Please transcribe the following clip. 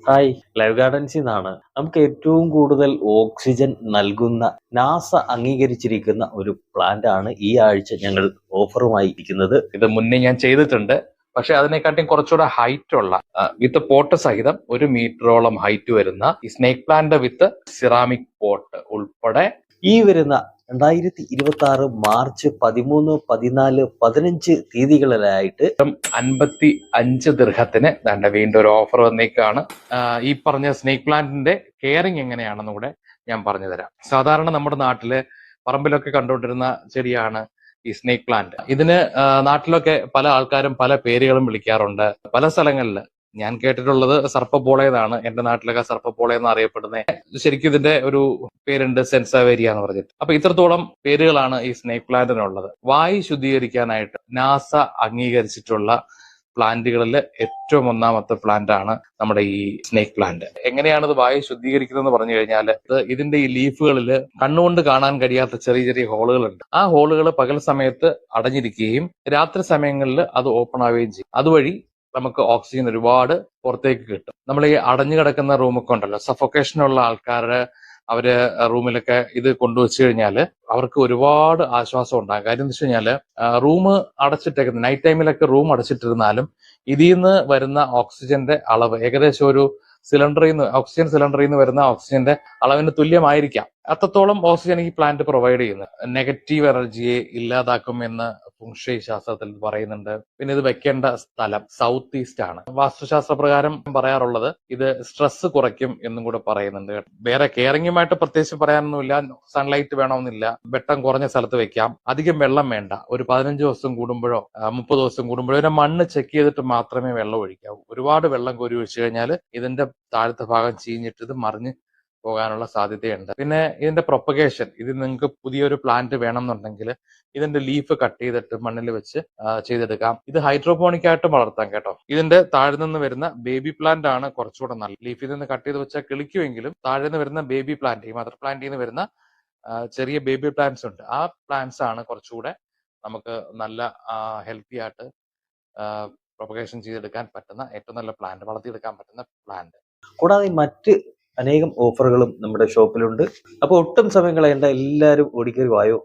Hi, live ഗാർഡൻസിൽ നിന്നാണ്. നമുക്ക് ഏറ്റവും കൂടുതൽ ഓക്സിജൻ നൽകുന്ന നാസ അംഗീകരിച്ചിരിക്കുന്ന ഒരു പ്ലാന്റ് ആണ് ഈ ആഴ്ച ഞങ്ങൾ ഓഫറുമായി ഇരിക്കുന്നത്. ഇത് മുന്നേ ഞാൻ ചെയ്തിട്ടുണ്ട്. പക്ഷെ അതിനെക്കാട്ടിയും കുറച്ചുകൂടെ ഹൈറ്റ് ഉള്ള വിത്ത് പോട്ട് സഹിതം 1 മീറ്ററോളം ഹൈറ്റ് വരുന്ന ഈ സ്നേക്ക് പ്ലാന്റ് വിത്ത് സിറാമിക് പോട്ട് ഉൾപ്പെടെ ഈ വരുന്ന 2026 മാർച്ച് 13, 14, 15 തീയതികളിലായിട്ട് 55 ദിർഹത്തിന് വീണ്ടും ഒരു ഓഫർ വന്നേക്കാണ്. ഈ പറഞ്ഞ സ്നേക്ക് പ്ലാന്റിന്റെ കെയറിങ് എങ്ങനെയാണെന്ന് കൂടെ ഞാൻ പറഞ്ഞു തരാം. സാധാരണ നമ്മുടെ നാട്ടില് പറമ്പിലൊക്കെ കണ്ടുകൊണ്ടിരുന്ന ചെടിയാണ് ഈ സ്നേക്ക് പ്ലാന്റ്. ഇതിന് നാട്ടിലൊക്കെ പല ആൾക്കാരും പല പേരുകളും വിളിക്കാറുണ്ട്. പല സ്ഥലങ്ങളിൽ ഞാൻ കേട്ടിട്ടുള്ളത് സർപ്പപ്പോള എന്നാണ്. എന്റെ നാട്ടിലൊക്കെ സർപ്പപ്പോള എന്ന് അറിയപ്പെടുന്നത്. ശരിക്കും ഇതിന്റെ ഒരു പേരുണ്ട് സെൻസാവേരിയ എന്ന് പറഞ്ഞിട്ട്. അപ്പൊ ഇത്രത്തോളം പേരുകളാണ് ഈ സ്നേക്ക് പ്ലാന്റിനുള്ളത്. വായു ശുദ്ധീകരിക്കാനായിട്ട് നാസ അംഗീകരിച്ചിട്ടുള്ള പ്ലാന്റുകളിൽ ഏറ്റവും ഒന്നാമത്തെ പ്ലാന്റ് ആണ് നമ്മുടെ ഈ സ്നേക്ക് പ്ലാന്റ്. എങ്ങനെയാണ് ഇത് വായു ശുദ്ധീകരിക്കുന്നത് പറഞ്ഞു കഴിഞ്ഞാൽ, ഇതിന്റെ ഈ ലീഫുകളിൽ കണ്ണുകൊണ്ട് കാണാൻ കഴിയാത്ത ചെറിയ ചെറിയ ഹോളുകളുണ്ട്. ആ ഹോളുകൾ പകൽ സമയത്ത് അടഞ്ഞിരിക്കുകയും രാത്രി സമയങ്ങളിൽ അത് ഓപ്പൺ ആവുകയും ചെയ്യും. അതുവഴി നമുക്ക് ഓക്സിജൻ ഒരുപാട് പുറത്തേക്ക് കിട്ടും. നമ്മൾ ഈ അടഞ്ഞു കിടക്കുന്ന റൂമൊക്കെ ഉണ്ടല്ലോ, സഫോക്കേഷനുള്ള ആൾക്കാരുടെ അവര് റൂമിലൊക്കെ ഇത് കൊണ്ടുവച്ചു കഴിഞ്ഞാല് അവർക്ക് ഒരുപാട് ആശ്വാസം ഉണ്ടാകും. കാര്യം എന്ന് വെച്ച് കഴിഞ്ഞാല് റൂം അടച്ചിട്ടേക്കുന്നത്, നൈറ്റ് ടൈമിലൊക്കെ റൂം അടച്ചിട്ടിരുന്നാലും ഇതിൽ നിന്ന് വരുന്ന ഓക്സിജന്റെ അളവ് ഏകദേശം ഒരു ഓക്സിജൻ സിലിണ്ടറിൽ നിന്ന് വരുന്ന ഓക്സിജന്റെ അളവിന് തുല്യമായിരിക്കാം. അത്രത്തോളം ഓക്സിജൻ ഈ പ്ലാന്റ് പ്രൊവൈഡ് ചെയ്യുന്നത്. നെഗറ്റീവ് എനർജിയെ ഇല്ലാതാക്കും എന്ന് ഫുങ്ഷി ശാസ്ത്രത്തിൽ പറയുന്നുണ്ട്. പിന്നെ ഇത് വെക്കേണ്ട സ്ഥലം സൗത്ത് ഈസ്റ്റ് ആണ്. വാസ്തുശാസ്ത്ര പ്രകാരം പറയാറുള്ളത് ഇത് സ്ട്രെസ് കുറയ്ക്കും എന്നും കൂടെ പറയുന്നുണ്ട്. വേറെ കെയറിങ്ങുമായിട്ട് പ്രത്യേകിച്ച് പറയാനൊന്നുമില്ല. സൺലൈറ്റ് വേണമെന്നില്ല. വെട്ടം കുറഞ്ഞ സ്ഥലത്ത് വെക്കാം. അധികം വെള്ളം വേണ്ട. ഒരു 15 ദിവസം കൂടുമ്പോഴോ 30 ദിവസം കൂടുമ്പോഴോ ഒരു മണ്ണ് ചെക്ക് ചെയ്തിട്ട് മാത്രമേ വെള്ളം ഒഴിക്കാവൂ. ഒരുപാട് വെള്ളം കോരി ഒഴിച്ചു കഴിഞ്ഞാൽ ഇതിന്റെ താഴത്തെ ഭാഗം ചീഞ്ഞിട്ട് ഇത് മറിഞ്ഞ് പോകാനുള്ള സാധ്യതയുണ്ട്. പിന്നെ ഇതിന്റെ പ്രൊപ്പഗേഷൻ, ഇത് നിങ്ങൾക്ക് പുതിയൊരു പ്ലാന്റ് വേണമെന്നുണ്ടെങ്കിൽ ഇതിന്റെ ലീഫ് കട്ട് ചെയ്തിട്ട് മണ്ണിൽ വെച്ച് ചെയ്തെടുക്കാം. ഇത് ഹൈഡ്രോപോണിക് ആയിട്ട് വളർത്താം കേട്ടോ. ഇതിന്റെ താഴെ നിന്ന് വരുന്ന ബേബി പ്ലാന്റ് ആണ് കുറച്ചുകൂടെ നല്ലത്. ലീഫിൽ നിന്ന് കട്ട് ചെയ്ത് വെച്ചാൽ കിളിക്കുമെങ്കിലും താഴെ നിന്ന് വരുന്ന ബേബി പ്ലാന്റ്, ഈ മദർ പ്ലാന്റിൽ നിന്ന് വരുന്ന ചെറിയ ബേബി പ്ലാന്റ്സ് ഉണ്ട്. ആ പ്ലാന്റ്സ് ആണ് കുറച്ചുകൂടെ നമുക്ക് നല്ല ഹെൽത്തി ആയിട്ട് പ്രൊപ്പഗേഷൻ ചെയ്തെടുക്കാൻ പറ്റുന്ന ഏറ്റവും നല്ല പ്ലാന്റ്, വളർത്തിയെടുക്കാൻ പറ്റുന്ന പ്ലാന്റ്. കൂടാതെ മറ്റ് അനേകം ഓഫറുകളും നമ്മുടെ ഷോപ്പിലുണ്ട്. അപ്പോൾ ഒട്ടും സമയം കളയേണ്ട, എല്ലാവരും ഓടിക്കറി വായോ.